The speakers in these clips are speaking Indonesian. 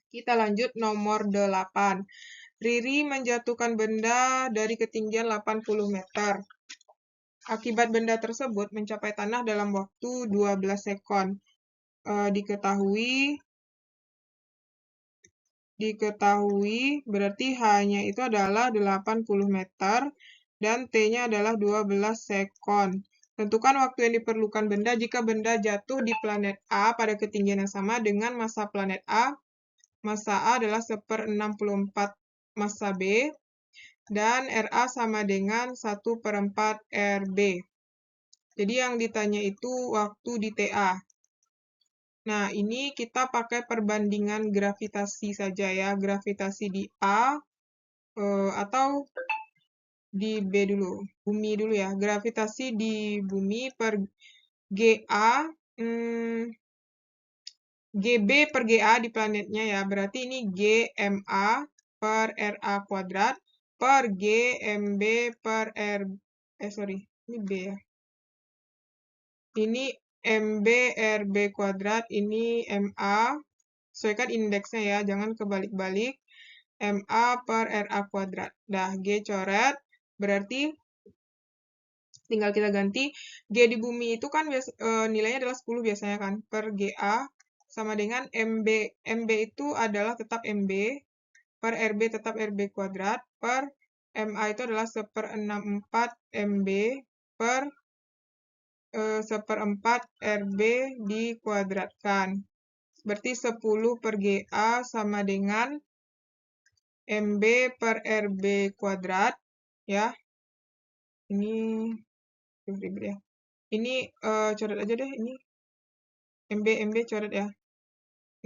Kita lanjut nomor 8. Riri menjatuhkan benda dari ketinggian 80 meter. Akibat benda tersebut mencapai tanah dalam waktu 12 sekon. Diketahui berarti H-nya itu adalah 80 meter dan T-nya adalah 12 sekon. Tentukan waktu yang diperlukan benda jika benda jatuh di planet A pada ketinggian yang sama dengan massa planet A. Massa A adalah 1/64 massa B, dan RA sama dengan 1/4 RB. Jadi yang ditanya itu waktu di TA. Nah, ini kita pakai perbandingan gravitasi saja ya. Gravitasi di A atau di B dulu. Bumi dulu ya. Gravitasi di bumi per GA, GB per GA di planetnya ya. Berarti ini GMA per RA kuadrat per GMB per R... ini B ya. Ini MB RB kuadrat, ini MA. Sesuaikan indeksnya ya, jangan kebalik-balik. MA per RA kuadrat. Dah, G coret. Berarti tinggal kita ganti. G di bumi itu kan nilainya adalah 10 biasanya kan. Per GA sama dengan MB. MB itu adalah tetap MB. Per RB tetap RB kuadrat. Per MA itu adalah 1/64 MB per 1/4 RB dikuadratkan. Berarti 10 per GA sama dengan MB per RB kuadrat. Ya. Ini ribet ya. Ini coret aja deh. Ini MB coret ya.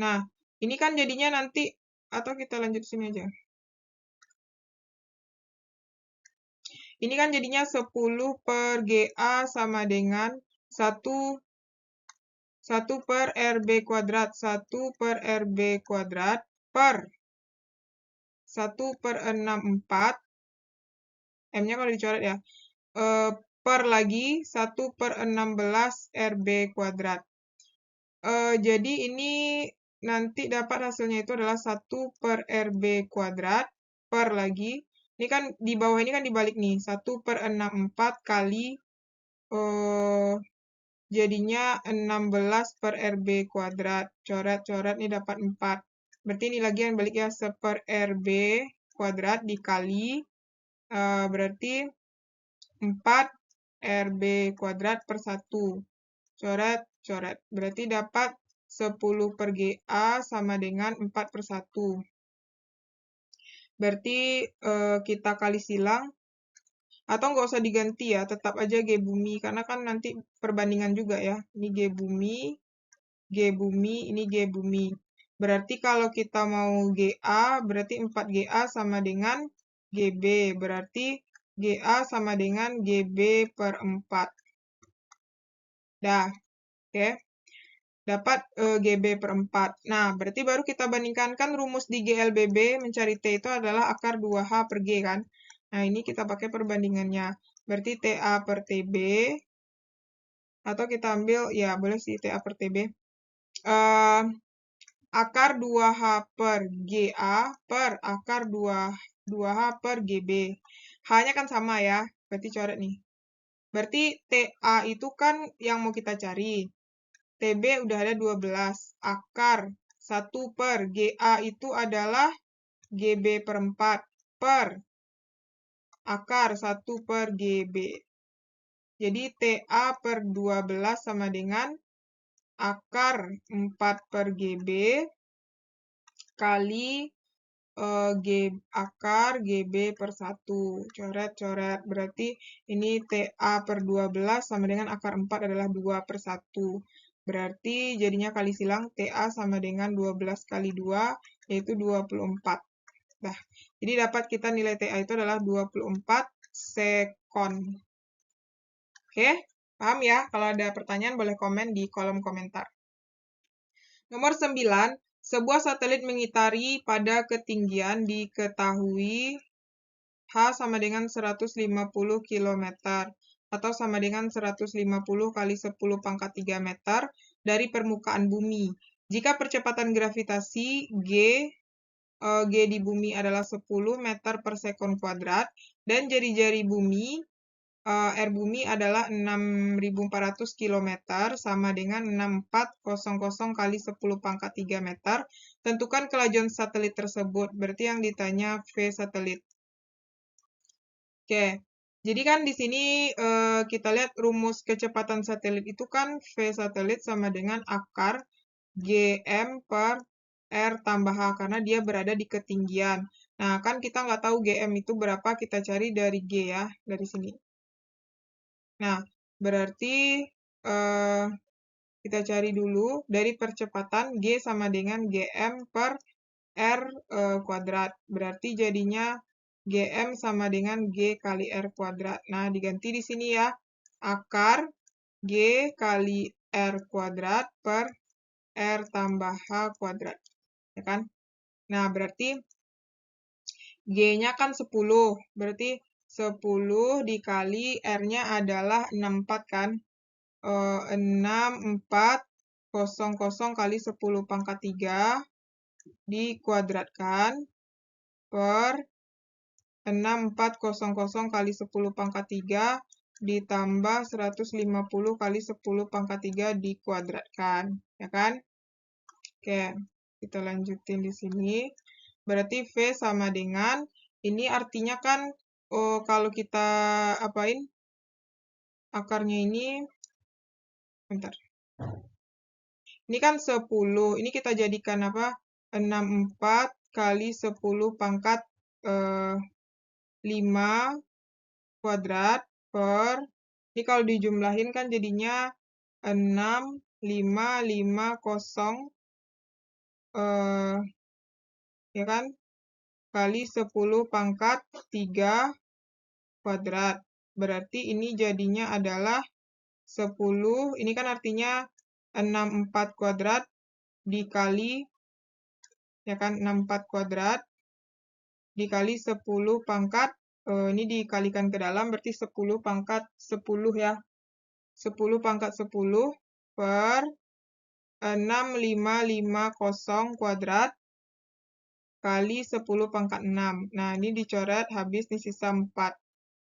Nah, ini kan jadinya nanti, atau kita lanjut sini aja. Ini kan jadinya 10 per GA sama dengan 1 per RB kuadrat. 1 per RB kuadrat per 1/64. M-nya kalau dicoret ya. Per lagi 1/16 RB kuadrat. Jadi ini nanti dapat hasilnya itu adalah 1 per RB kuadrat per lagi. Ini kan di bawah ini kan dibalik nih. 1/64 kali jadinya 16 per RB kuadrat. Coret-coret ini dapat 4. Berarti ini lagi yang balik ya. 1 RB kuadrat dikali. Berarti 4 RB kuadrat per 1. Coret-coret. Berarti dapat 10 per GA sama dengan 4 per 1. Berarti kita kali silang. Atau nggak usah diganti ya, tetap aja G bumi. Karena kan nanti perbandingan juga ya. Ini G bumi, ini G bumi. Berarti kalau kita mau GA, berarti 4 GA sama dengan GB. Berarti GA sama dengan GB per 4. Dah, oke. Dapat GB per 4. Nah, berarti baru kita bandingkan kan rumus di GLBB mencari T itu adalah akar 2H per G kan. Nah, ini kita pakai perbandingannya. Berarti TA per TB, atau kita ambil, ya boleh sih TA per TB. Akar 2H per GA per akar 2H per GB. H-nya kan sama ya, berarti coret nih. Berarti TA itu kan yang mau kita cari. TB udah ada 12. Akar 1 per GA itu adalah GB per 4 per akar 1 per GB. Jadi TA per 12 sama dengan akar 4 per GB kali akar GB per 1. Coret-coret. Berarti ini TA per 12 sama dengan akar 4 adalah 2 per 1. Berarti jadinya kali silang TA sama dengan 12 kali 2, yaitu 24. Nah, jadi dapat kita nilai TA itu adalah 24 sekon. Oke, paham ya? Kalau ada pertanyaan boleh komen di kolom komentar. Nomor 9, sebuah satelit mengitari pada ketinggian diketahui H sama dengan 150 km atau sama dengan 150 kali 10⁻³ meter dari permukaan bumi. Jika percepatan gravitasi G di bumi adalah 10 meter per sekon kuadrat, dan jari-jari bumi, R bumi adalah 6.400 km, sama dengan 6400 kali 10 pangkat 3 meter. Tentukan kelajuan satelit tersebut, berarti yang ditanya V satelit. Oke, jadi kan di sini kita lihat rumus kecepatan satelit itu kan V satelit sama dengan akar GM per R tambah H, karena dia berada di ketinggian. Nah, kan kita nggak tahu GM itu berapa, kita cari dari G ya, dari sini. Nah, berarti kita cari dulu dari percepatan G sama dengan GM per R kuadrat. Berarti jadinya GM sama dengan G kali R kuadrat. Nah, diganti di sini ya. Akar G kali R kuadrat per R tambah H kuadrat. Ya kan? Nah, berarti G-nya kan 10. Berarti 10 dikali R-nya adalah 64 kan? 6400 kali 10 pangkat 3 dikuadratkan per 6400 kali 10 pangkat 3 ditambah 150 kali 10 pangkat 3 dikuadratkan. Ya kan? Oke, kita lanjutin di sini. Berarti V sama dengan, ini artinya kan kalau kita apain, akarnya ini, bentar. Ini kan 10, ini kita jadikan apa? 64 kali 10 pangkat 5 kuadrat per, ini kalau dijumlahin kan jadinya 6550 ya kan? Kali 10 pangkat 3 kuadrat. Berarti ini jadinya adalah 10, ini kan artinya 64 kuadrat dikali, ya kan, 64 kuadrat dikali 10 pangkat, ini dikalikan ke dalam, berarti 10 pangkat 10 ya. 10 pangkat 10 per 6550 kuadrat kali 10 pangkat 6. Nah, ini dicoret, habis nih sisa 4.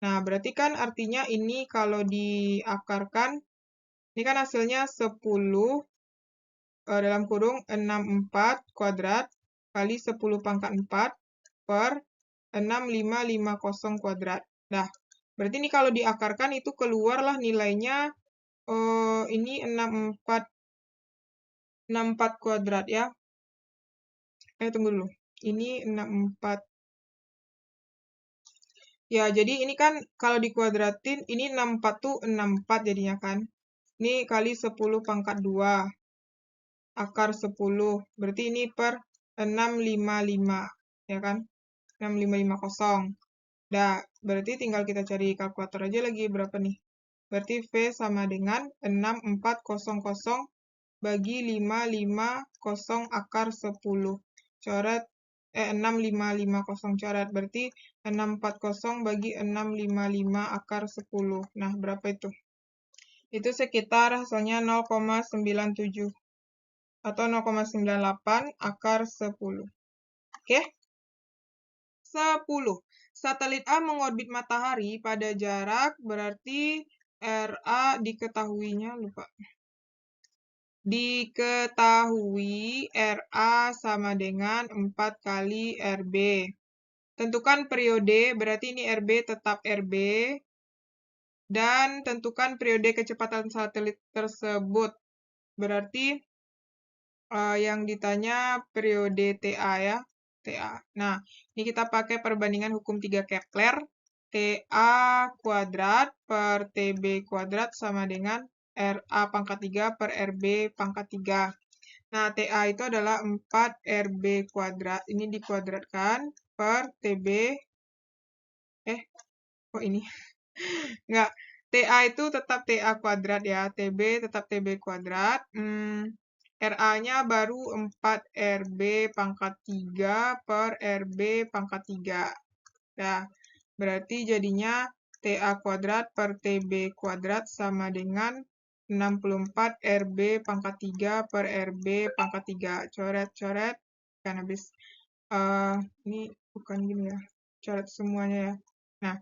Nah, berarti kan artinya ini kalau diakarkan, ini kan hasilnya 10 dalam kurung 64 kuadrat kali 10 pangkat 4 per 6550 kuadrat. Nah, berarti ini kalau diakarkan itu keluarlah nilainya ini 64 kuadrat ya. Tunggu dulu. Ini 64. Ya, jadi ini kan kalau dikuadratin, ini 64 tuh 64 jadinya kan. Ini kali 10 pangkat 2. Akar 10. Berarti ini per 655. Ya kan? 6550. Nah, berarti tinggal kita cari kalkulator aja lagi berapa nih. Berarti V sama dengan 6400 bagi 550 akar 10. Coret 6550 coret. Berarti 640 bagi 655 akar 10. Nah, berapa itu? Itu sekitar hasilnya 0,97 atau 0,98 akar 10. Oke? 10. Satelit A mengorbit matahari pada jarak, berarti RA diketahuinya, lupa. Diketahui RA sama dengan 4 kali RB. Tentukan periode, berarti ini RB tetap RB. Dan tentukan periode kecepatan satelit tersebut. Berarti yang ditanya periode TA ya. TA. Nah, ini kita pakai perbandingan hukum 3 Kepler. TA kuadrat per TB kuadrat sama dengan RA pangkat 3 per RB pangkat 3. Nah, TA itu adalah 4 RB kuadrat. Ini dikuadratkan per TB. Kok ini? Enggak. TA itu tetap TA kuadrat ya. TB tetap TB kuadrat. RA-nya baru 4 RB pangkat 3 per RB pangkat 3. Nah, berarti jadinya TA kuadrat per TB kuadrat sama dengan 64 RB pangkat 3 per RB pangkat 3. Coret-coret. Kan habis, ini bukan gini ya, coret semuanya ya. Nah,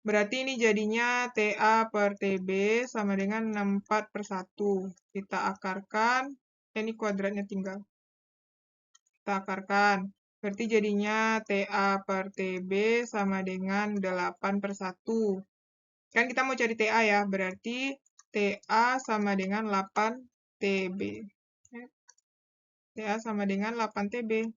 berarti ini jadinya TA per TB sama dengan 64 per 1. Kita akarkan, ini kuadratnya tinggal. Kita akarkan. Berarti jadinya TA per TB sama dengan 8 per 1. Kan kita mau cari TA ya, berarti TA sama dengan 8 TB. TA sama dengan 8 TB.